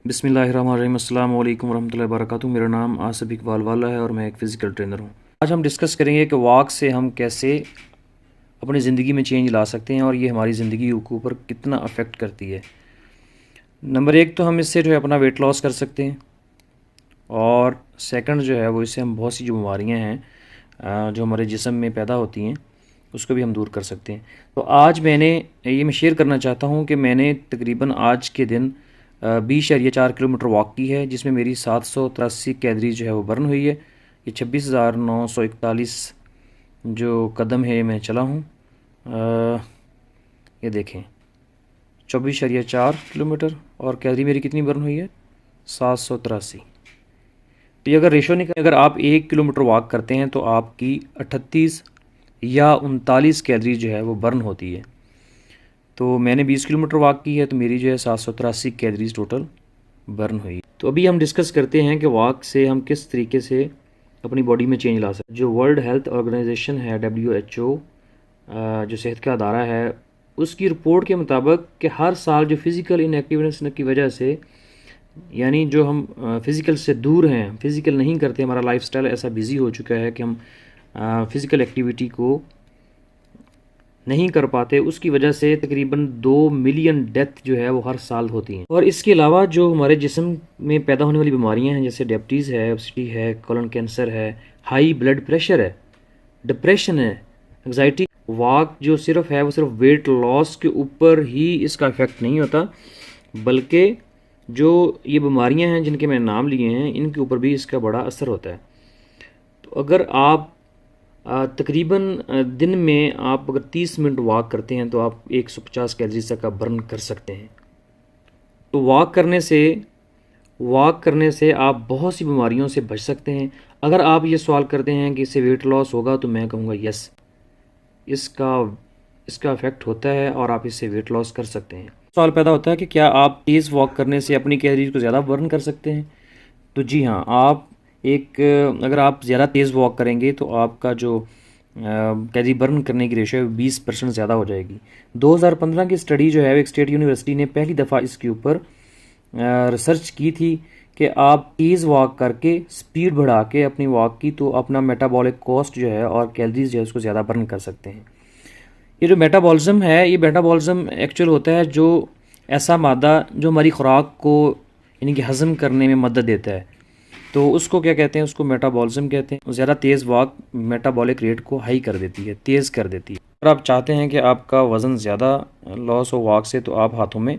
बिस्मिल्लाहिर्रहमानिर्रहीम। अस्सलाम वालेकुम रहमतुल्लाहि वबरकातुहू। मेरा नाम आसिफ इकबाल वाला है और मैं एक फ़िज़िकल ट्रेनर हूँ। आज हम डिस्कस करेंगे कि वॉक से हम कैसे अपनी ज़िंदगी में चेंज ला सकते हैं और ये हमारी ज़िंदगी के ऊपर कितना अफेक्ट करती है। नंबर एक तो हम इससे जो है अपना वेट लॉस कर सकते हैं, और सेकंड जो है वो इससे हम बहुत सी जो बीमारियाँ हैं जो हमारे जिस्म में पैदा होती हैं उसको भी हम दूर कर सकते हैं। तो आज मैं शेयर करना चाहता हूँ कि मैंने तकरीबन आज के दिन 20.4 किलोमीटर वॉक की है, जिसमें मेरी 783 कैलोरी जो है वो बर्न हुई है। ये 26,941 जो कदम है मैं चला हूँ। ये देखें 24.4 किलोमीटर और कैलोरी मेरी कितनी बर्न हुई है 783। तो ये अगर रेशो निकल, अगर आप 1 किलोमीटर वॉक करते हैं तो आपकी 38 या 39 कैलोरी जो है वो बर्न होती है। तो मैंने 20 किलोमीटर वॉक की है तो मेरी जो है 783 कैलोरीज टोटल बर्न हुई। तो अभी हम डिस्कस करते हैं कि वॉक से हम किस तरीके से अपनी बॉडी में चेंज ला सकते हैं। जो वर्ल्ड हेल्थ ऑर्गेनाइजेशन है WHO, जो सेहत का अदारा है, उसकी रिपोर्ट के मुताबिक कि हर साल जो फ़िज़िकल इनएक्टिवनेस की वजह से, यानी जो हम फ़िज़िकल से दूर हैं, फ़िज़िकल नहीं करते, हमारा लाइफस्टाइल ऐसा बिज़ी हो चुका है कि हम फ़िज़िकल एक्टिविटी को नहीं कर पाते, उसकी वजह से तकरीबन 2 मिलियन डेथ जो है वो हर साल होती हैं। और इसके अलावा जो हमारे जिस्म में पैदा होने वाली बीमारियां हैं, जैसे डायबिटीज़ है, ओबेसिटी है, कोलन कैंसर है, हाई ब्लड प्रेशर है, डिप्रेशन है, एंग्जाइटी, वॉक जो सिर्फ है वो सिर्फ वेट लॉस के ऊपर ही इसका इफ़ेक्ट नहीं होता, बल्कि जो ये बीमारियाँ हैं जिनके मैंने नाम लिए हैं इनके ऊपर भी इसका बड़ा असर होता है। तो अगर आप तकरीबन दिन में आप अगर 30 मिनट वॉक करते हैं तो आप 150 कैलोरी तक आप बर्न कर सकते हैं। तो वॉक करने से आप बहुत सी बीमारियों से बच सकते हैं। अगर आप ये सवाल करते हैं कि इससे वेट लॉस होगा, तो मैं कहूँगा यस, इसका इफ़ेक्ट होता है और आप इससे वेट लॉस कर सकते हैं। सवाल पैदा होता है कि क्या आप तेज़ वॉक करने से अपनी कैलोरीज को ज़्यादा बर्न कर सकते हैं? तो जी हाँ, अगर आप ज़्यादा तेज़ वॉक करेंगे तो आपका जो कैलोरी बर्न करने की रेशो है 20% ज़्यादा हो जाएगी। 2015 की स्टडी जो है एक स्टेट यूनिवर्सिटी ने पहली दफ़ा इसके ऊपर रिसर्च की थी कि आप तेज़ वॉक करके स्पीड बढ़ा के अपनी वॉक की तो अपना मेटाबॉलिक कॉस्ट जो है और कैलोरीज जो है उसको ज़्यादा बर्न कर सकते हैं। ये जो मेटाबॉलिज्म है, ये मेटाबॉलिज्म एक्चुअल होता है जो ऐसा मादा जो हमारी खुराक को यानी कि हज़म करने में मदद देता है, तो उसको क्या कहते हैं, उसको मेटाबॉलिज्म कहते हैं। ज़्यादा तेज़ वॉक मेटाबॉलिक रेट को हाई कर देती है, तेज़ कर देती है। अगर आप चाहते हैं कि आपका वज़न ज़्यादा लॉस हो वॉक से, तो आप हाथों में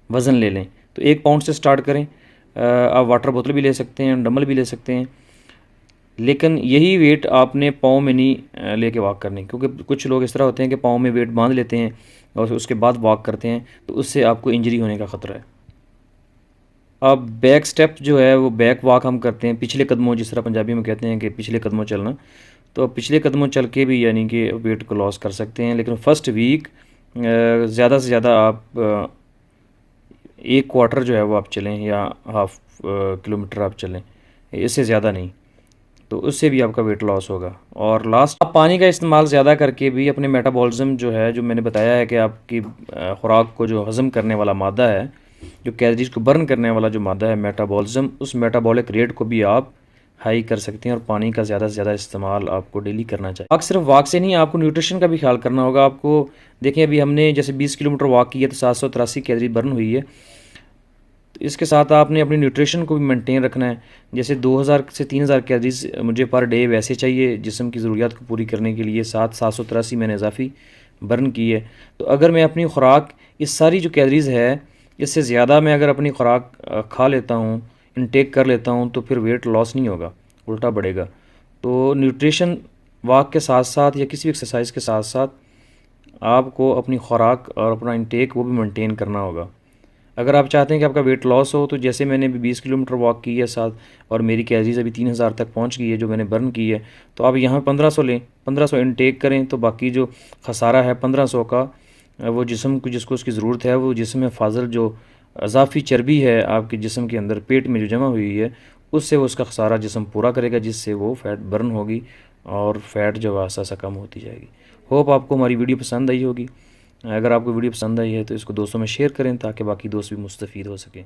वज़न ले लें। तो 1 पाउंड से स्टार्ट करें। आप वाटर बोतल भी ले सकते हैं, डंबल भी ले सकते हैं, लेकिन यही वेट आपने पाँव में नहीं लेके वॉक करनी, क्योंकि कुछ लोग इस तरह होते हैं कि पाँव में वेट बांध लेते हैं और उसके बाद वॉक करते हैं, तो उससे आपको इंजरी होने का ख़तरा है। अब बैक स्टेप जो है वो बैक वॉक हम करते हैं, पिछले कदमों, जिस तरह पंजाबी में कहते हैं कि पिछले कदमों चलना, तो पिछले कदमों चल के भी यानी कि वेट को लॉस कर सकते हैं। लेकिन फ़र्स्ट वीक ज़्यादा से ज़्यादा आप 1 क्वार्टर जो है वो आप चलें या हाफ किलोमीटर आप चलें, इससे ज़्यादा नहीं, तो उससे भी आपका वेट लॉस होगा। और लास्ट, आप पानी का इस्तेमाल ज़्यादा करके भी अपने मेटाबॉलिज्म जो है, जो मैंने बताया है कि आपकी खुराक को जो हज़म करने वाला मादा है, जो कैलोरीज को बर्न करने वाला जो मादा है मेटाबॉलिज्म, उस मेटाबॉलिक रेट को भी आप हाई कर सकते हैं। और पानी का ज़्यादा से ज़्यादा इस्तेमाल आपको डेली करना चाहिए। वॉक सिर्फ वॉक से नहीं, आपको न्यूट्रिशन का भी ख्याल करना होगा। आपको देखें, अभी हमने जैसे 20 किलोमीटर वॉक की है तो 783 कैलोरी बर्न हुई है। तो इसके साथ आपने अपनी न्यूट्रिशन को भी मेंटेन रखना है। जैसे 2000 से 3000 कैलोरीज मुझे पर डे वैसे चाहिए जिस्म की ज़रूरियात को पूरी करने के लिए, 783 मैंने इजाफी बर्न की है। तो अगर मैं अपनी खुराक, इस सारी जो कैलोरीज़ है, इससे ज़्यादा मैं अगर अपनी खुराक खा लेता हूँ, इनटेक कर लेता हूँ, तो फिर वेट लॉस नहीं होगा, उल्टा बढ़ेगा। तो न्यूट्रिशन वॉक के साथ साथ या किसी भी एक्सरसाइज के साथ साथ आपको अपनी खुराक और अपना इनटेक वो भी मेंटेन करना होगा। अगर आप चाहते हैं कि आपका वेट लॉस हो, तो जैसे मैंने अभी 20 किलोमीटर वॉक की है साथ, और मेरी कैलोरीज अभी 3000 तक पहुंच गई है जो मैंने बर्न की है, तो आप यहाँ 1500 लें, 1500 इनटेक करें, तो बाकी जो खसारा है 1500 का, वो जिस्म को, जिसको उसकी ज़रूरत है, वो जिस्म में फाजल जो अजाफी चर्बी है आपके जिस्म के अंदर पेट में जो जमा हुई है, उससे वो उसका खसारा जिस्म पूरा करेगा, जिससे वो फ़ैट बर्न होगी और फ़ैट जो आसा सा कम होती जाएगी। होप आपको हमारी वीडियो पसंद आई होगी। अगर आपको वीडियो पसंद आई है तो इसको दोस्तों में शेयर करें ताकि बाकी दोस्त भी मुस्तफ़ीद हो सकें।